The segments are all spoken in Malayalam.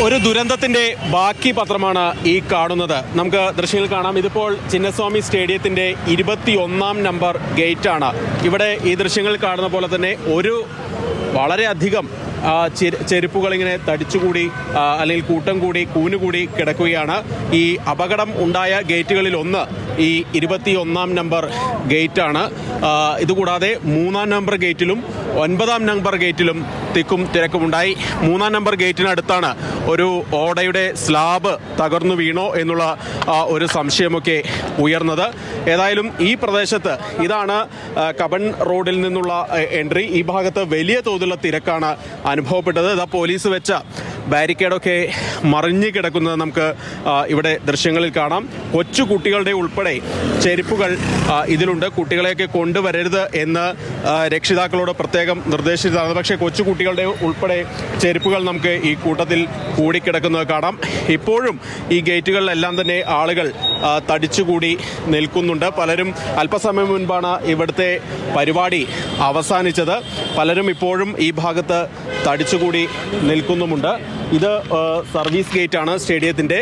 ഒരു ദുരന്തത്തിന്റെ ബാക്കി പത്രമാണ് ഈ കാണുന്നത്. നമുക്ക് ദൃശ്യങ്ങൾ കാണാം. ഇതിപ്പോൾ ചിന്നസ്വാമി സ്റ്റേഡിയത്തിന്റെ 21-ാം നമ്പർ ഗേറ്റാണ്. ഇവിടെ ഈ ദൃശ്യങ്ങൾ കാണുന്ന പോലെ തന്നെ ഒരു വളരെയധികം ചെരുപ്പുകൾ ഇങ്ങനെ തടിച്ചുകൂടി അല്ലെങ്കിൽ കൂട്ടം കൂടി കൂനുകൂടി കിടക്കുകയാണ്. ഈ അപകടം ഉണ്ടായ ഗേറ്റുകളിൽ ഒന്ന് ഈ 21-ാം നമ്പർ ഗേറ്റാണ്. ഇതുകൂടാതെ 3-ാം നമ്പർ ഗേറ്റിലും 9-ാം നമ്പർ ഗേറ്റിലും തിക്കും തിരക്കുമുണ്ടായി. 3-ാം നമ്പർ ഗേറ്റിനടുത്താണ് ഒരു ഓടയുടെ സ്ലാബ് തകർന്നു വീണോ എന്നുള്ള ഒരു സംശയമൊക്കെ ഉയർന്നത്. ഏതായാലും ഈ പ്രദേശത്ത് ഇതാണ് കബൺ റോഡിൽ നിന്നുള്ള എൻട്രി. ഈ ഭാഗത്ത് വലിയ തോതിലുള്ള തിരക്കാണ് അനുഭവപ്പെട്ടത്. ഇതാ പോലീസ് വെച്ച ബാരിക്കേഡൊക്കെ മറിഞ്ഞു കിടക്കുന്നത് നമുക്ക് ഇവിടെ ദൃശ്യങ്ങളിൽ കാണാം. കൊച്ചു കുട്ടികളുടെ ഉൾപ്പെടെ ചെരുപ്പുകൾ ഇതിലുണ്ട്. കുട്ടികളെയൊക്കെ കൊണ്ടുവരരുത് എന്ന് രക്ഷിതാക്കളോട് പ്രത്യേകം നിർദ്ദേശിച്ചതാണ്. പക്ഷേ കൊച്ചു കുട്ടികളുടെ ഉൾപ്പെടെ ചെരുപ്പുകൾ നമുക്ക് ഈ കൂട്ടത്തിൽ കൂടിക്കിടക്കുന്നത് കാണാം. ഇപ്പോഴും ഈ ഗേറ്റുകളിലെല്ലാം തന്നെ ആളുകൾ തടിച്ചുകൂടി നിൽക്കുന്നുണ്ട്. പലരും അല്പസമയം മുൻപാണ് ഇവിടുത്തെ പരിപാടി അവസാനിച്ചത്. പലരും ഇപ്പോഴും ഈ ഭാഗത്ത് തടിച്ചുകൂടി നിൽക്കുന്നുമുണ്ട്. ഇത് സർവീസ് ഗേറ്റാണ്. സ്റ്റേഡിയത്തിൻ്റെ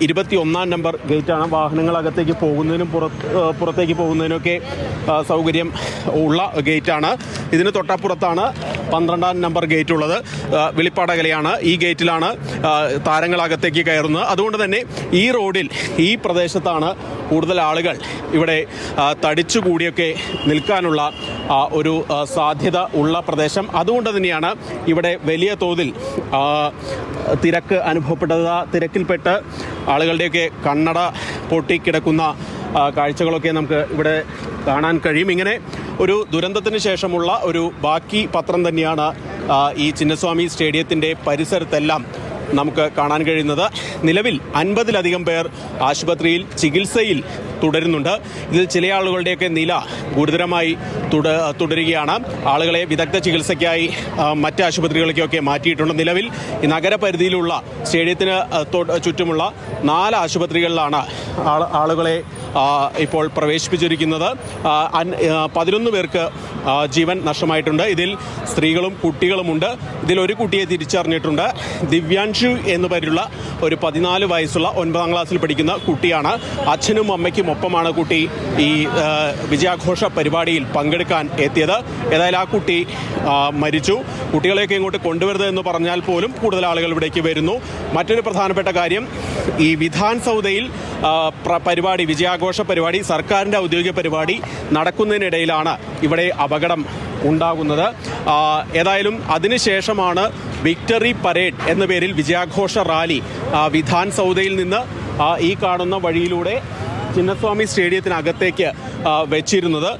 21-ാം നമ്പർ ഗേറ്റാണ്. വാഹനങ്ങൾ അകത്തേക്ക് പോകുന്നതിനും പുറത്തേക്ക് പോകുന്നതിനൊക്കെ സൗകര്യം ഉള്ള ഗേറ്റാണ്. ഇതിന് തൊട്ടപ്പുറത്താണ് 12-ാം നമ്പർ ഗേറ്റ് ഉള്ളത്. വെളിപ്പാടകലയാണ്. ഈ ഗേറ്റിലാണ് താരങ്ങൾ അകത്തേക്ക് കയറുന്നത്. അതുകൊണ്ട് തന്നെ ഈ റോഡിൽ ഈ പ്രദേശത്താണ് കൂടുതൽ ആളുകൾ ഇവിടെ തടിച്ചുകൂടിയൊക്കെ നിൽക്കാനുള്ള ഒരു സാധ്യത ഉള്ള പ്രദേശം. അതുകൊണ്ട് തന്നെയാണ് ഇവിടെ വലിയ തോതിൽ തിരക്ക് അനുഭവപ്പെട്ടത്. തിരക്കിൽപ്പെട്ട് ആളുകളുടെയൊക്കെ കണ്ണട പൊട്ടിക്കിടക്കുന്ന കാഴ്ചകളൊക്കെ നമുക്ക് ഇവിടെ കാണാൻ കഴിയും. ഇങ്ങനെ ഒരു ദുരന്തത്തിന് ശേഷമുള്ള ഒരു ബാക്കി പത്രം തന്നെയാണ് ഈ ചിന്നസ്വാമി സ്റ്റേഡിയത്തിൻ്റെ പരിസരത്തെല്ലാം നമുക്ക് കാണാൻ കഴിയുന്നത്. നിലവിൽ 50-ലധികം പേർ ആശുപത്രിയിൽ ചികിത്സയിൽ തുടരുന്നുണ്ട്. ഇതിൽ ചില ആളുകളുടെയൊക്കെ നില ഗുരുതരമായി തുടരുകയാണ്. ആളുകളെ വിദഗ്ധ ചികിത്സയ്ക്കായി മറ്റ് ആശുപത്രികളിലേക്കൊക്കെ മാറ്റിയിട്ടുണ്ട്. നിലവിൽ ഈ നഗരപരിധിയിലുള്ള സ്റ്റേഡിയത്തിന് ചുറ്റുമുള്ള 4 ആശുപത്രികളിലാണ് ആളുകളെ ഇപ്പോൾ പ്രവേശിപ്പിച്ചിരിക്കുന്നത്. 11 പേർക്ക് ജീവൻ നഷ്ടമായിട്ടുണ്ട്. ഇതിൽ സ്ത്രീകളും കുട്ടികളുമുണ്ട്. ഇതിലൊരു കുട്ടിയെ തിരിച്ചറിഞ്ഞിട്ടുണ്ട്. ദിവ്യാൻഷു എന്നു പേരുള്ള ഒരു 14 വയസ്സുള്ള 9-ാം ക്ലാസ്സിൽ പഠിക്കുന്ന കുട്ടിയാണ്. അച്ഛനും അമ്മയ്ക്കും ഒപ്പമാണ് കുട്ടി ഈ വിജയാഘോഷ പരിപാടിയിൽ പങ്കെടുക്കാൻ എത്തിയത്. ഏതായാലും ആ കുട്ടി മരിച്ചു. കുട്ടികളെയൊക്കെ ഇങ്ങോട്ട് കൊണ്ടുവരുന്നത് എന്ന് പറഞ്ഞാൽ പോലും കൂടുതൽ ആളുകൾ ഇവിടേക്ക് വരുന്നു. മറ്റൊരു പ്രധാനപ്പെട്ട കാര്യം, ഈ വിധാൻ സൗദയിൽ പരിപാടി, വിജയാഘോഷ പരിപാടി, സർക്കാരിൻ്റെ ഔദ്യോഗിക പരിപാടി നടക്കുന്നതിനിടയിലാണ് ഇവിടെ അപകടം ഉണ്ടാകുന്നത്. ഏതായാലും അതിനുശേഷമാണ് വിക്ടറി പരേഡ് എന്ന പേരിൽ വിജയാഘോഷ റാലി വിധാൻ സൗദയിൽ നിന്ന് ഈ കാണുന്ന വഴിയിലൂടെ ചിന്നസ്വാമി സ്റ്റേഡിയത്തിനകത്തേക്ക് വെച്ചിരുന്നത്.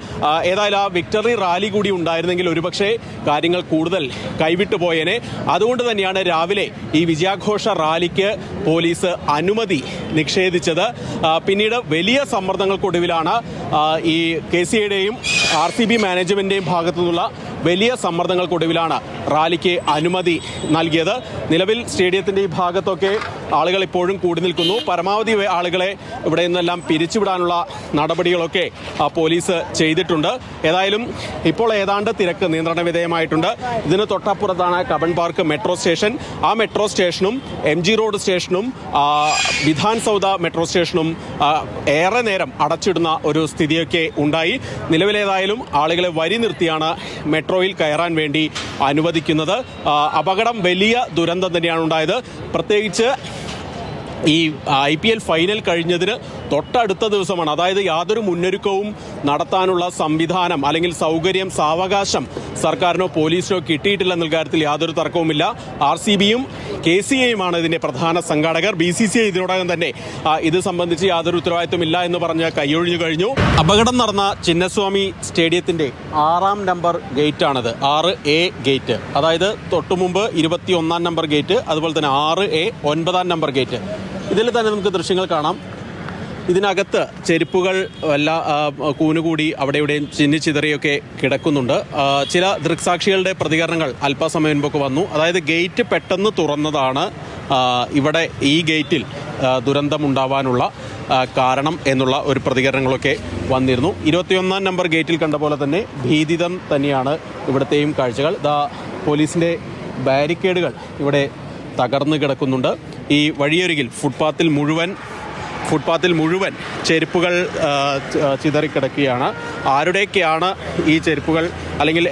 ഏതായാലും ആ വിക്ടറി റാലി കൂടി ഉണ്ടായിരുന്നെങ്കിൽ ഒരുപക്ഷെ കാര്യങ്ങൾ കൂടുതൽ കൈവിട്ടു പോയേനെ. അതുകൊണ്ട് തന്നെയാണ് രാവിലെ ഈ വിജയാഘോഷ റാലിക്ക് പോലീസ് അനുമതി നിഷേധിച്ചത്. പിന്നീട് വലിയ സമ്മർദ്ദങ്ങൾക്കൊടുവിലാണ് ഈ KCAയുടെയും RCB മാനേജ്മെന്റിന്റെയും ഭാഗത്തു നിന്നുള്ള വലിയ സമ്മർദ്ദങ്ങൾക്കൊടുവിലാണ് റാലിക്ക് അനുമതി നൽകിയത്. നിലവിൽ സ്റ്റേഡിയത്തിൻ്റെ ഈ ഭാഗത്തൊക്കെ ആളുകൾ ഇപ്പോഴും കൂടി നിൽക്കുന്നു. പരമാവധി ആളുകളെ ഇവിടെ നിന്നെല്ലാം പിരിച്ചുവിടാനുള്ള നടപടികളൊക്കെ പോലീസ് ചെയ്തിട്ടുണ്ട്. ഏതായാലും ഇപ്പോൾ ഏതാണ്ട് തിരക്ക് നിയന്ത്രണ വിധേയമായിട്ടുണ്ട്. ഇതിന് തൊട്ടപ്പുറത്താണ് കബൺ പാർക്ക് മെട്രോ സ്റ്റേഷൻ. ആ മെട്രോ സ്റ്റേഷനും MG റോഡ് സ്റ്റേഷനും വിധാൻ സൗദ മെട്രോ സ്റ്റേഷനും ഏറെ നേരം അടച്ചിടുന്ന ഒരു സ്ഥിതിയൊക്കെ ഉണ്ടായി. നിലവിലേതായാലും ആളുകളെ വരി നിർത്തിയാണ് മെട്രോയിൽ കയറാൻ വേണ്ടി അനുവദിക്കുന്നത്. അപകടം വലിയ ദുരന്തം തന്നെയാണ് ഉണ്ടായത്. പ്രത്യേകിച്ച് ഈ IPL ഫൈനൽ കഴിഞ്ഞതിന് തൊട്ടടുത്ത ദിവസമാണ്. അതായത് യാതൊരു മുന്നൊരുക്കവും നടത്താനുള്ള സംവിധാനം അല്ലെങ്കിൽ സൗകര്യം, സാവകാശം സർക്കാരിനോ പോലീസിനോ കിട്ടിയിട്ടില്ലെന്ന കാര്യത്തിൽ യാതൊരു തർക്കവുമില്ല. RCBയും KCAയുമാണ് ഇതിന്റെ പ്രധാന സംഘാടകർ. BCCI ഇതിനോടകം തന്നെ ഇത് സംബന്ധിച്ച് യാതൊരു ഉത്തരവാദിത്വമില്ല എന്ന് പറഞ്ഞ് കൈയൊഴിഞ്ഞു കഴിഞ്ഞു. അപകടം നടന്ന ചിന്നസ്വാമി സ്റ്റേഡിയത്തിന്റെ 6-ാം നമ്പർ ഗേറ്റാണിത്. 6A gate. അതായത് തൊട്ടുമുമ്പ് 21-ാം നമ്പർ ഗേറ്റ്, അതുപോലെ തന്നെ 6A 9-ാം നമ്പർ ഗേറ്റ്. ഇതിൽ തന്നെ നമുക്ക് ദൃശ്യങ്ങൾ കാണാം. ഇതിനകത്ത് ചെരുപ്പുകൾ കൂനുകൂടി അവിടെ ഇവിടെയും ചിന്നിച്ചിതറിയൊക്കെ കിടക്കുന്നുണ്ട്. ചില ദൃക്സാക്ഷികളുടെ പ്രതികരണങ്ങൾ അല്പസമയം മുമ്പൊക്കെ വന്നു. അതായത് ഗേറ്റ് പെട്ടെന്ന് തുറന്നതാണ് ഇവിടെ ഈ ഗേറ്റിൽ ദുരന്തമുണ്ടാവാനുള്ള കാരണം എന്നുള്ള ഒരു പ്രതികരണങ്ങളൊക്കെ വന്നിരുന്നു. 21-ാം നമ്പർ ഗേറ്റിൽ കണ്ട പോലെ തന്നെ ഭീതിതം തന്നെയാണ് ഇവിടുത്തെയും കാഴ്ചകൾ. പോലീസിൻ്റെ ബാരിക്കേഡുകൾ ഇവിടെ തകർന്നു കിടക്കുന്നുണ്ട്. ഈ വഴിയരികിൽ ഫുട്പാത്തിൽ മുഴുവൻ ചെരുപ്പുകൾ ചിതറിക്കിടക്കുകയാണ്. ആരുടെയൊക്കെയാണ് ഈ ചെരുപ്പുകൾ, അല്ലെങ്കിൽ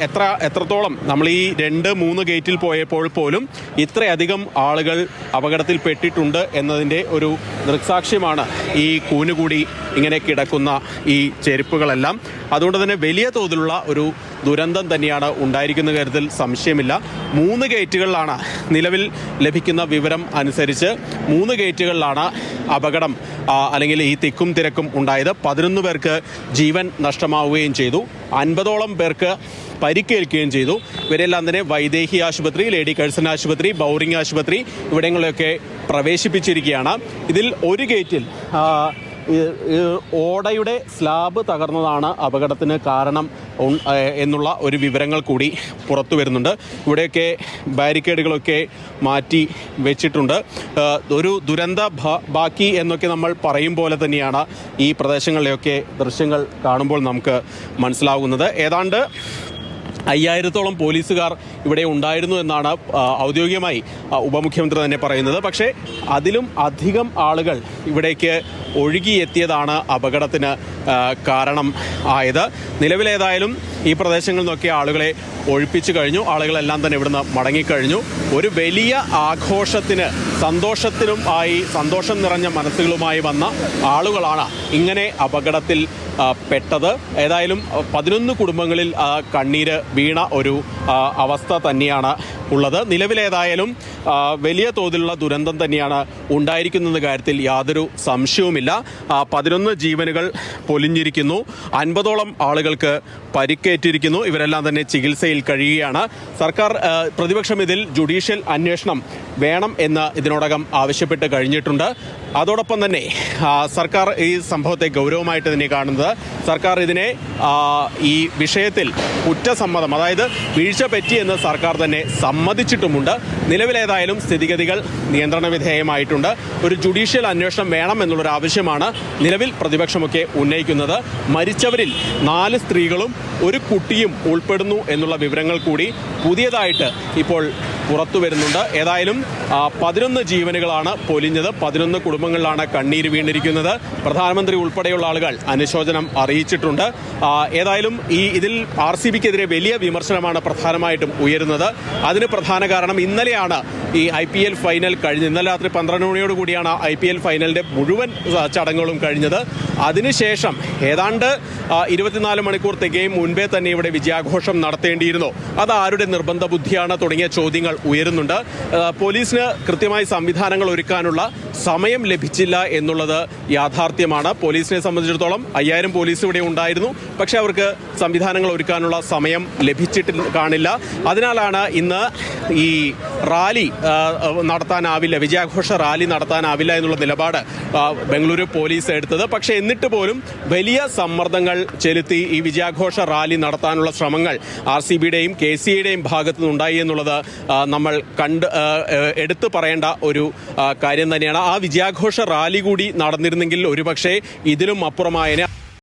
എത്രത്തോളം നമ്മൾ ഈ 2-3 ഗേറ്റിൽ പോയപ്പോൾ പോലും ഇത്രയധികം ആളുകൾ അപകടത്തിൽപ്പെട്ടിട്ടുണ്ട് എന്നതിൻ്റെ ഒരു ദൃക്സാക്ഷ്യമാണ് ഈ കൂനുകൂടി ഇങ്ങനെ കിടക്കുന്ന ഈ ചെരുപ്പുകളെല്ലാം. അതുകൊണ്ട് തന്നെ വലിയ തോതിലുള്ള ഒരു ദുരന്തം തന്നെയാണ് ഉണ്ടായിരിക്കുന്ന കാര്യത്തിൽ സംശയമില്ല. 3 ഗേറ്റുകളിലാണ് നിലവിൽ ലഭിക്കുന്ന വിവരം അനുസരിച്ച് 3 ഗേറ്റുകളിലാണ് അപകടം അല്ലെങ്കിൽ ഈ തിക്കും തിരക്കും ഉണ്ടായത്. 11 പേർക്ക് ജീവൻ നഷ്ടമാവുകയും ചെയ്തു, 50ഓളം പേർക്ക് പരിക്കേൽക്കുകയും ചെയ്തു. ഇവരെല്ലാം തന്നെ വൈദേഹി ആശുപത്രി, ലേഡി കഴ്സൺ ആശുപത്രി, ബൗറിംഗ് ആശുപത്രി ഇവിടങ്ങളിലൊക്കെ പ്രവേശിപ്പിച്ചിരിക്കുകയാണ്. ഇതിൽ ഒരു ഗേറ്റിൽ ഓടയുടെ സ്ലാബ് തകർന്നതാണ് അപകടത്തിന് കാരണം എന്നുള്ള ഒരു വിവരങ്ങൾ കൂടി പുറത്തു വരുന്നുണ്ട്. ഇവിടെയൊക്കെ ബാരിക്കേഡുകളൊക്കെ മാറ്റി വെച്ചിട്ടുണ്ട്. ഒരു ദുരന്ത ബാക്കി എന്നൊക്കെ നമ്മൾ പറയും പോലെ തന്നെയാണ് ഈ പ്രദേശങ്ങളിലെയൊക്കെ ദൃശ്യങ്ങൾ കാണുമ്പോൾ നമുക്ക് മനസ്സിലാകുന്നത്. ഏതാണ്ട് 5000-ഓളം പോലീസുകാർ ഇവിടെ ഉണ്ടായിരുന്നു എന്നാണ് ഔദ്യോഗികമായി ഉപമുഖ്യമന്ത്രി തന്നെ പറയുന്നത്. പക്ഷേ അതിലും അധികം ആളുകൾ ഇവിടേക്ക് ഒഴുകിയെത്തിയതാണ് അപകടത്തിന് കാരണം ആയത്. നിലവിലേതായാലും ഈ പ്രദേശങ്ങളിൽ നിന്നൊക്കെ ആളുകളെ ഒഴിപ്പിച്ചു കഴിഞ്ഞു. ആളുകളെല്ലാം തന്നെ ഇവിടുന്ന് മടങ്ങിക്കഴിഞ്ഞു. ഒരു വലിയ ആഘോഷത്തിന്, സന്തോഷം നിറഞ്ഞ മനസ്സുകളുമായി വന്ന ആളുകളാണ് ഇങ്ങനെ അപകടത്തിൽ പെട്ടത്. ഏതായാലും 11 കുടുംബങ്ങളിൽ കണ്ണീര് വീണ ഒരു അവസ്ഥ തന്നെയാണ് ഉള്ളത്. നിലവിലേതായാലും വലിയ തോതിലുള്ള ദുരന്തം തന്നെയാണ് ഉണ്ടായിരിക്കുന്ന കാര്യത്തിൽ യാതൊരു സംശയവുമില്ല. 11 ജീവനുകൾ പൊലിഞ്ഞിരിക്കുന്നു, 50ഓളം ആളുകൾക്ക് പരിക്കേറ്റിരിക്കുന്നു. ഇവരെല്ലാം തന്നെ ചികിത്സയിൽ കഴിയുകയാണ്. പ്രതിപക്ഷം ഇതിൽ ജുഡീഷ്യൽ അന്വേഷണം വേണം എന്ന് ഇതിനോടകം ആവശ്യപ്പെട്ട് കഴിഞ്ഞിട്ടുണ്ട്. അതോടൊപ്പം തന്നെ സർക്കാർ ഈ സംഭവത്തെ ഗൗരവമായിട്ട് തന്നെ കാണുന്നത്. സർക്കാർ ഇതിനെ ഈ വിഷയത്തിൽ കുറ്റസമ്മതം, അതായത് വീഴ്ച പറ്റിയെന്ന് സർക്കാർ തന്നെ സമ്മതിച്ചിട്ടുമുണ്ട്. നിലവിലേതായാലും സ്ഥിതിഗതികൾ നിയന്ത്രണ വിധേയമായിട്ടുണ്ട്. ഒരു ജുഡീഷ്യൽ അന്വേഷണം വേണം എന്നുള്ളൊരു ആവശ്യമാണ് നിലവിൽ പ്രതിപക്ഷമൊക്കെ ഉന്നയിക്കുന്നത്. മരിച്ചവരിൽ 4 സ്ത്രീകളും 1 കുട്ടിയും ഉൾപ്പെടുന്നു എന്നുള്ള വിവരങ്ങൾ കൂടി പുതിയതായിട്ട് ഇപ്പോൾ പുറത്തു വരുന്നുണ്ട്. ഏതായാലും 11 ജീവനുകളാണ് പൊലിഞ്ഞത്, 11 കുടുംബങ്ങളിലാണ് കണ്ണീര് വീണിരിക്കുന്നത്. പ്രധാനമന്ത്രി ഉൾപ്പെടെയുള്ള ആളുകൾ അനുശോചനം അറിയിച്ചിട്ടുണ്ട്. ഏതായാലും ഇതിൽ RCBക്കെതിരെ വലിയ വിമർശനമാണ് പ്രധാനമായിട്ടും ഉയരുന്നത്. അതിന് പ്രധാന കാരണം ഇന്നലെയാണ് ഈ IPL ഫൈനൽ കഴിഞ്ഞ്, ഇന്നലെ രാത്രി 12 മണിയോട് കൂടിയാണ് IPL ഫൈനലിന്റെ മുഴുവൻ ചടങ്ങുകളും കഴിഞ്ഞത്. അതിനുശേഷം ഏതാണ്ട് 24 മണിക്കൂർ തികയും മുൻപേ തന്നെ ഇവിടെ വിജയാഘോഷം നടത്തേണ്ടിയിരുന്നു. അത് ആരുടെ നിർബന്ധ ബുദ്ധിയാണ് തുടങ്ങിയ ചോദ്യങ്ങൾ ഉയരുന്നുണ്ട്. പോലീസിന് കൃത്യമായി സംവിധാനങ്ങൾ ഒരുക്കാനുള്ള സമയം ലഭിച്ചില്ല എന്നുള്ളത് യാഥാർത്ഥ്യമാണ്. പോലീസിനെ സംബന്ധിച്ചിടത്തോളം 5000 പോലീസ് ഇവിടെ ഉണ്ടായിരുന്നു, പക്ഷെ അവർക്ക് സംവിധാനങ്ങൾ ഒരുക്കാനുള്ള സമയം ലഭിച്ചിട്ട് കാണില്ല. അതിനാലാണ് ഇന്ന് ഈ റാലി നടത്താനാവില്ല, വിജയാഘോഷ റാലി നടത്താനാവില്ല എന്നുള്ള നിലപാട് ബംഗളൂരു പോലീസ് എടുത്തത്. പക്ഷേ എന്നിട്ട് പോലും വലിയ സമ്മർദ്ദങ്ങൾ ചെലുത്തി ഈ വിജയാഘോഷ റാലി നടത്താനുള്ള ശ്രമങ്ങൾ RCBയുടെയും KCAയുടെയും ഭാഗത്തു നിന്നുണ്ടായി എന്നുള്ളത് നമ്മൾ എടുത്തു പറയേണ്ട ഒരു കാര്യം തന്നെയാണ്. ആ വിജയാഘോഷ റാലി കൂടി നടന്നിരുന്നെങ്കിൽ ഒരുപക്ഷെ ഇതിലും അപ്പുറമായതിനെ